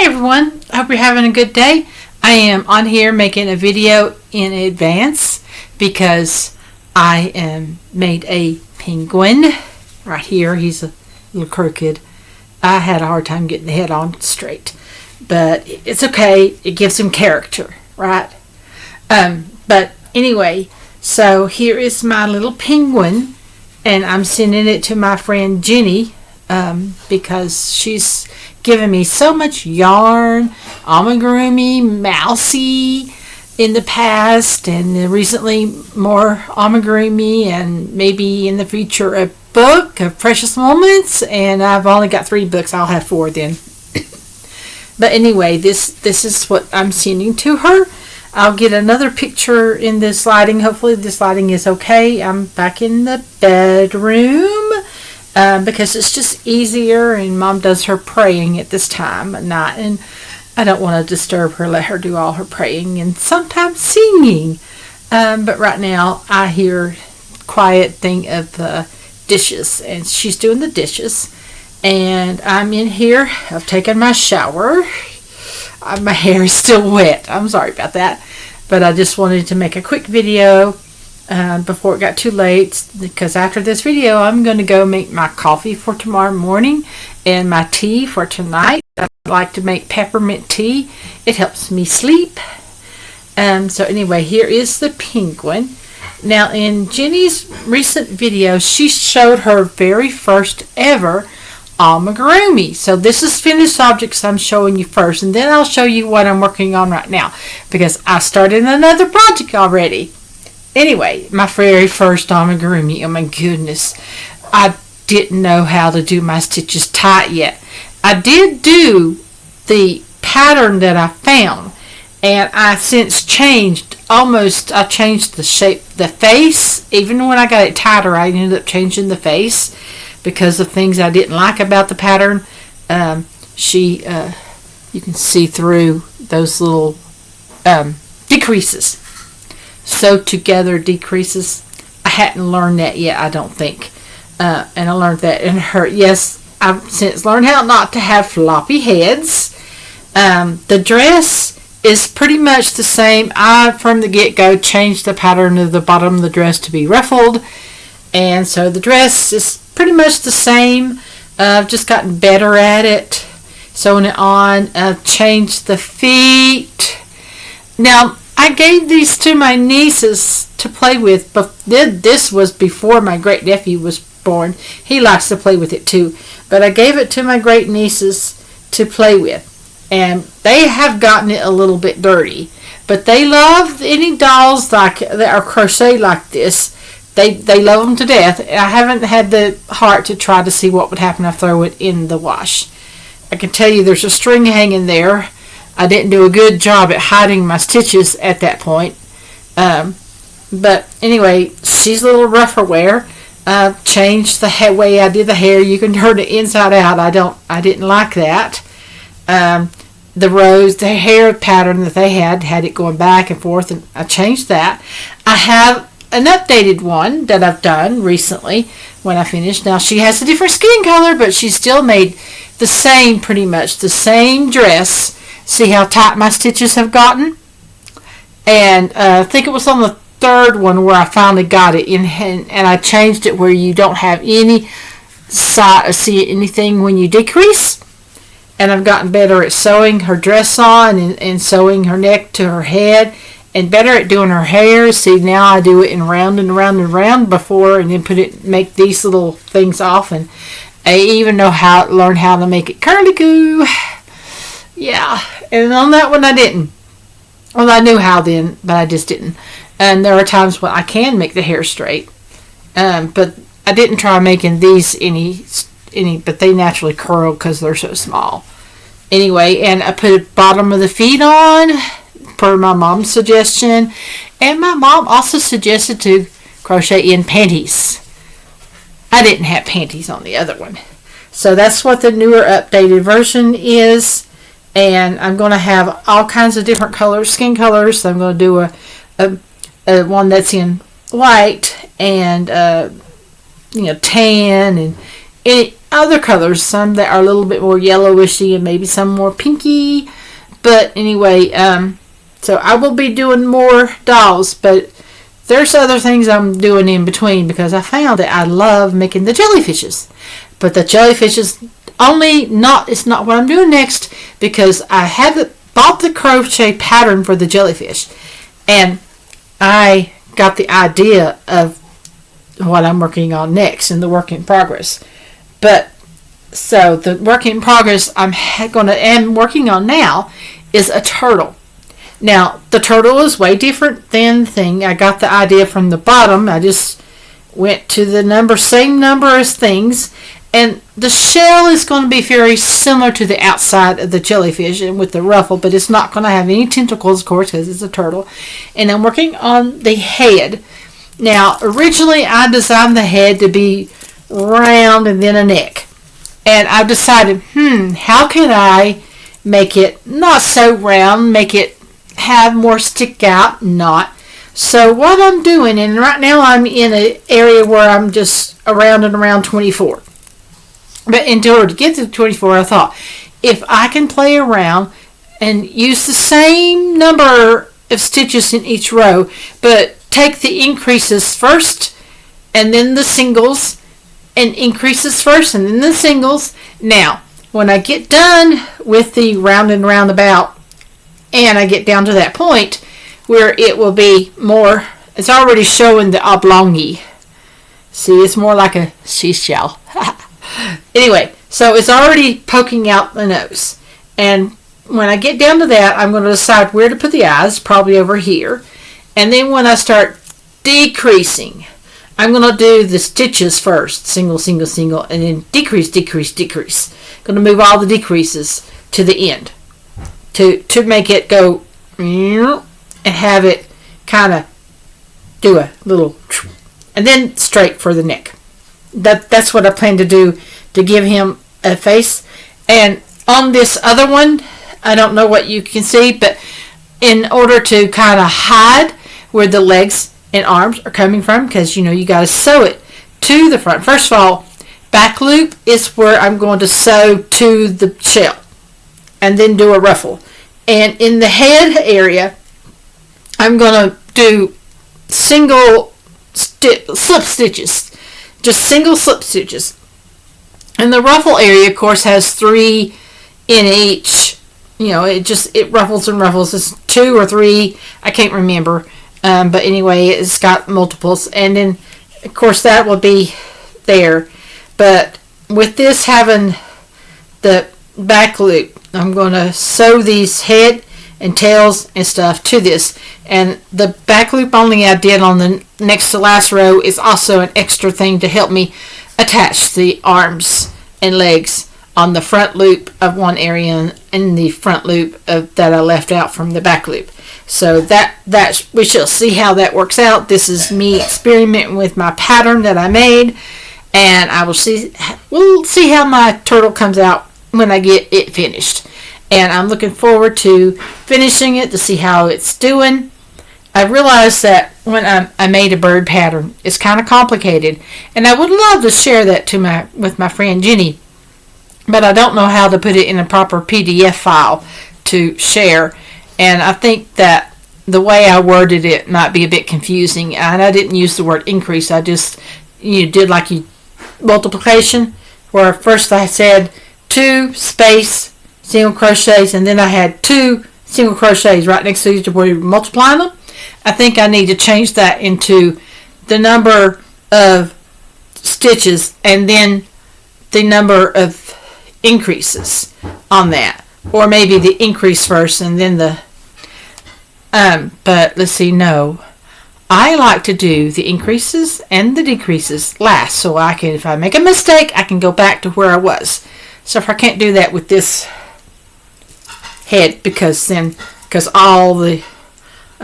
everyone, I hope you're having a good day. I am on here making a video in advance because I made a penguin right here. He's a little crooked. I had a hard time getting the head on straight, but it's okay. It gives him character, right? But anyway, so here is my little penguin, and I'm sending it to my friend Jenny because she's given me so much yarn, amigurumi, mousy in the past, and recently more amigurumi, and maybe in the future a book of precious moments. And I've only got 3 books. I'll have 4 then. But anyway, this is what I'm sending to her. I'll get another picture in this lighting. Hopefully this lighting is okay. I'm back in the bedroom because it's just easier, and Mom does her praying at this time at night, and I don't want to disturb her, let her do all her praying and sometimes singing. But right now I hear quiet thing of dishes, and she's doing the dishes, and I'm in here. I've taken my shower. My hair is still wet. I'm sorry about that, but I just wanted to make a quick video before it got too late, because after this video I'm going to go make my coffee for tomorrow morning and my tea for tonight. I like to make peppermint tea. It helps me sleep. So anyway, here is the penguin. Now, in Jenny's recent video, she showed her very first ever amigurumi. So this is finished objects I'm showing you first, and then I'll show you what I'm working on right now, because I started another project already. Anyway, my very first amigurumi. Oh my goodness, I didn't know how to do my stitches tight yet. I did do the pattern that I found, and I since changed I changed the shape, the face. Even when I got it tighter, I ended up changing the face because of things I didn't like about the pattern. You can see through those little decreases. Sew together decreases. I hadn't learned that yet, I don't think. And I learned that in her. Yes, I've since learned how not to have floppy heads. The dress is pretty much the same. I, from the get-go, changed the pattern of the bottom of the dress to be ruffled. And so the dress is pretty much the same. I've just gotten better at it, sewing it on. I've changed the feet. Now, I gave these to my nieces to play with, but this was before my great-nephew was born. He likes to play with it too. But I gave it to my great-nieces to play with, and they have gotten it a little bit dirty. But they love any dolls like that are crochet like this. They love them to death. I haven't had the heart to try to see what would happen if I throw it in the wash. I can tell you there's a string hanging there. I didn't do a good job at hiding my stitches at that point. But anyway, she's a little rougher wear. Changed the way I did the hair. You can turn it inside out. I didn't like that. The hair pattern that they had it going back and forth, and I changed that. I have an updated one that I've done recently when I finished. Now, she has a different skin color, but she still made the same, pretty much the same dress. See how tight my stitches have gotten? And I think it was on the 3rd one where I finally got it in, and I changed it where you don't have any see anything when you decrease. And I've gotten better at sewing her dress on and sewing her neck to her head, and better at doing her hair. See, now I do it in round and round and round before, and then make these little things off, and I even learn how to make it curly coo. Yeah, and on that one I didn't. Well, I knew how then, but I just didn't. And there are times when I can make the hair straight, but I didn't try making these any, but they naturally curl because they're so small. Anyway, and I put the bottom of the feet on per my mom's suggestion, and my mom also suggested to crochet in panties. I didn't have panties on the other one, so that's what the newer updated version is. And I'm going to have all kinds of different colors, skin colors. So I'm going to do a one that's in white and tan, and other colors, some that are a little bit more yellowishy and maybe some more pinky. But anyway, so I will be doing more dolls, but there's other things I'm doing in between because I found that I love making the jellyfishes. But the jellyfishes it's not what I'm doing next because I haven't bought the crochet pattern for the jellyfish. And I got the idea of what I'm working on next in the work in progress. But so the work in progress am working on now is a turtle. Now the turtle is way different than the thing. I got the idea from the bottom. I just went to the same number as things, and the shell is going to be very similar to the outside of the jellyfish and with the ruffle, but it's not going to have any tentacles, of course, because it's a turtle. And I'm working on the head. Now, originally I designed the head to be round and then a neck. And I've decided, how can I make it not so round, make it have more stick out? Not. So what I'm doing, and right now I'm in an area where I'm just around and around 24. But in order to get to 24, I thought, if I can play around and use the same number of stitches in each row, but take the increases first and then the singles, and increases first and then the singles. Now, when I get done with the round and roundabout and I get down to that point where it will be more, it's already showing the oblongy. See, it's more like a seashell. Anyway, so it's already poking out the nose. And when I get down to that, I'm going to decide where to put the eyes, probably over here. And then when I start decreasing, I'm going to do the stitches first, single, single, single, and then decrease, decrease, decrease. I'm going to move all the decreases to the end to make it go and have it kind of do a little, and then straight for the neck. That's what I plan to do to give him a face. And on this other one, I don't know what you can see, but in order to kind of hide where the legs and arms are coming from, because you got to sew it to the front. First of all, back loop is where I'm going to sew to the shell and then do a ruffle. And in the head area, I'm going to do single slip stitches, just single slip stitches. And the ruffle area, of course, has 3 in each. It ruffles and ruffles. It's 2 or 3, I can't remember. But anyway, it's got multiples. And then, of course, that will be there. But with this having the back loop, I'm going to sew these head and tails and stuff to this. And the back loop only I did on the next to last row is also an extra thing to help me attach the arms and legs on the front loop of one area and the front loop that I left out from the back loop. So that we shall see how that works out. This is me experimenting with my pattern that I made, and we'll see how my turtle comes out when I get it finished. And I'm looking forward to finishing it to see how it's doing. I realized that when I made a bird pattern, it's kind of complicated, and I would love to share that with my friend Jenny, but I don't know how to put it in a proper PDF file to share. And I think that the way I worded it might be a bit confusing, and I didn't use the word increase. I just did like multiplication, where first I said 2 space single crochets, and then I had 2 single crochets right next to each other where you're multiplying them. I think I need to change that into the number of stitches and then the number of increases on that, or maybe the increase first and then the but let's see, no, I like to do the increases and the decreases last, so I can, if I make a mistake, I can go back to where I was. So if I can't do that with this head, because I'm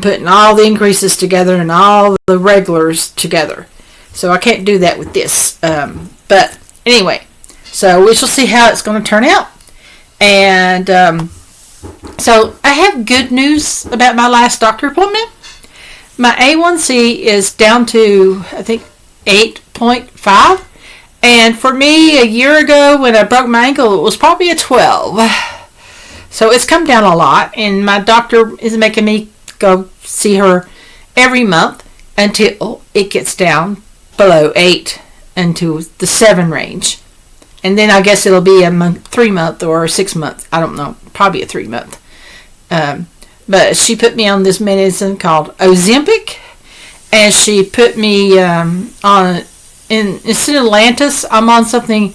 putting all the increases together and all the regulars together, so I can't do that with this. But anyway, so we shall see how it's going to turn out. And so I have good news about my last doctor appointment. My A1C is down to, I think, 8.5, And for me, a year ago when I broke my ankle, it was probably a 12. So it's come down a lot, and my doctor is making me go see her every month until it gets down below 8 into the 7 range. And then I guess it'll be a 3-month or a 6-month. I don't know. Probably a 3-month. But she put me on this medicine called Ozempic. And she put me on, instead of Lantus, I'm on something,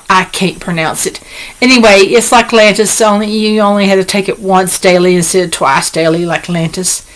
I can't pronounce it. Anyway, it's like Lantus, only you only had to take it once daily instead of twice daily like Lantus.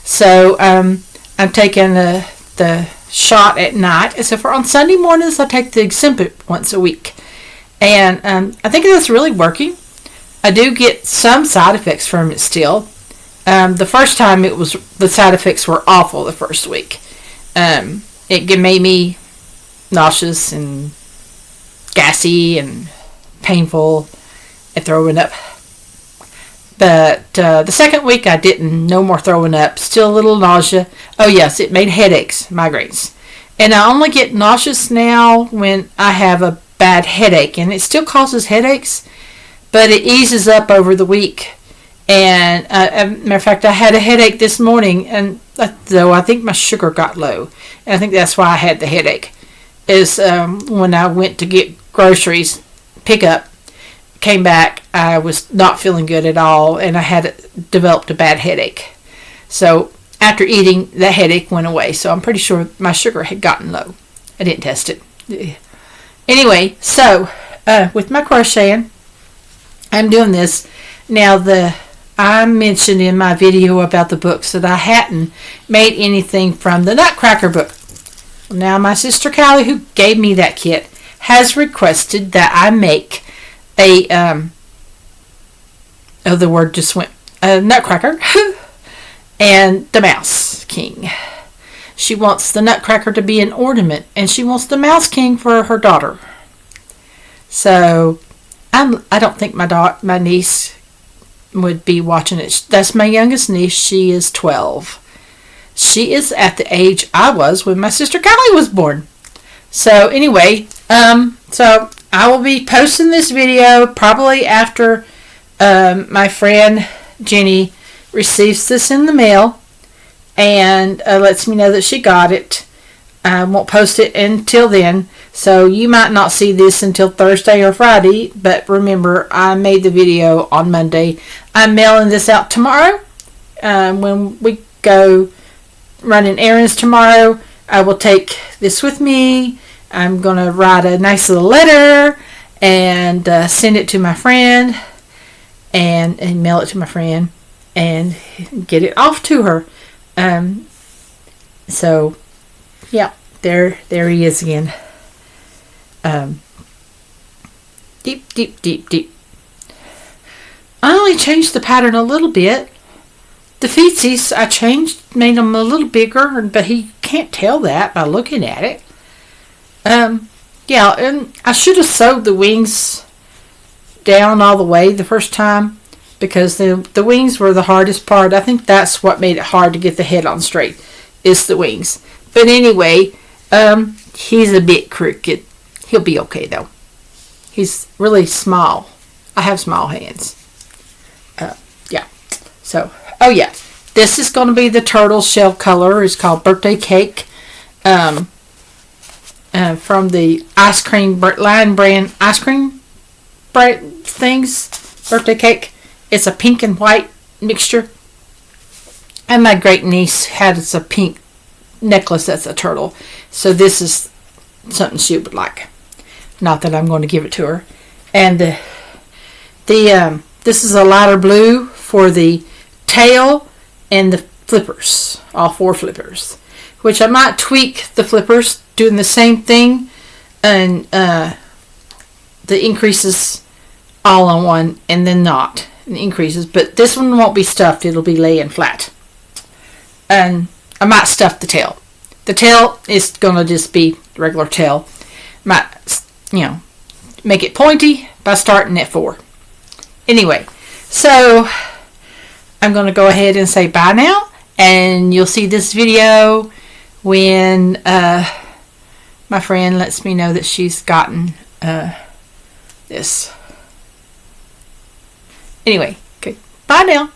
So I'm taking the shot at night. Except for on Sunday mornings, I take the Ozempic once a week. And I think that's really working. I do get some side effects from it still. The first time the side effects were awful the first week. It made me nauseous and gassy and painful and throwing up. But the second week I didn't. No more throwing up. Still a little nausea. Oh yes, it made headaches, migraines. And I only get nauseous now when I have a bad headache. And it still causes headaches, but it eases up over the week. And matter of fact, I had a headache this morning, and though I think my sugar got low, and I think that's why I had the headache. Is when I went to get groceries, pick up, came back, I was not feeling good at all, and I had developed a bad headache. So after eating, the headache went away. So I'm pretty sure my sugar had gotten low. I didn't test it. Anyway, so with my crocheting, I'm doing this now. I mentioned in my video about the books that I hadn't made anything from the Nutcracker book. Now my sister Callie, who gave me that kit, has requested that I make a the word just went Nutcracker and the Mouse King. She wants the Nutcracker to be an ornament, and she wants the Mouse King for her daughter. So I don't think my niece would be watching it. That's my youngest niece. She is 12. She is at the age I was when my sister Callie was born. So anyway, so I will be posting this video probably after my friend Jenny receives this in the mail and lets me know that she got it. I won't post it until then, so you might not see this until Thursday or Friday, but remember, I made the video on Monday. I'm mailing this out tomorrow. When we go running errands tomorrow, I will take this with me. I'm going to write a nice little letter and send it to my friend and mail it to my friend and get it off to her. So yeah, there he is again. Deep. I only changed the pattern a little bit. The feetsies I changed, made them a little bigger, but he can't tell that by looking at it. Yeah, and I should have sewed the wings down all the way the first time because the wings were the hardest part. I think that's what made it hard to get the head on straight, is the wings. But anyway, he's a bit crooked. He'll be okay though. He's really small. I have small hands. Yeah. So, oh yeah. This is going to be the turtle shell color. It's called Birthday Cake. From the ice cream line brand ice cream things. Birthday Cake. It's a pink and white mixture. And my great niece had a pink necklace that's a turtle. So this is something she would like. Not that I'm going to give it to her. And this is a lighter blue for the tail and the flippers. All 4 flippers. Which I might tweak the flippers, doing the same thing. And the increases all on one and then not. The increases. But this one won't be stuffed. It'll be laying flat. And I might stuff the tail. The tail is going to just be regular tail. Might, make it pointy by starting at 4. Anyway, so I'm going to go ahead and say bye now. And you'll see this video when my friend lets me know that she's gotten this. Anyway, okay, bye now.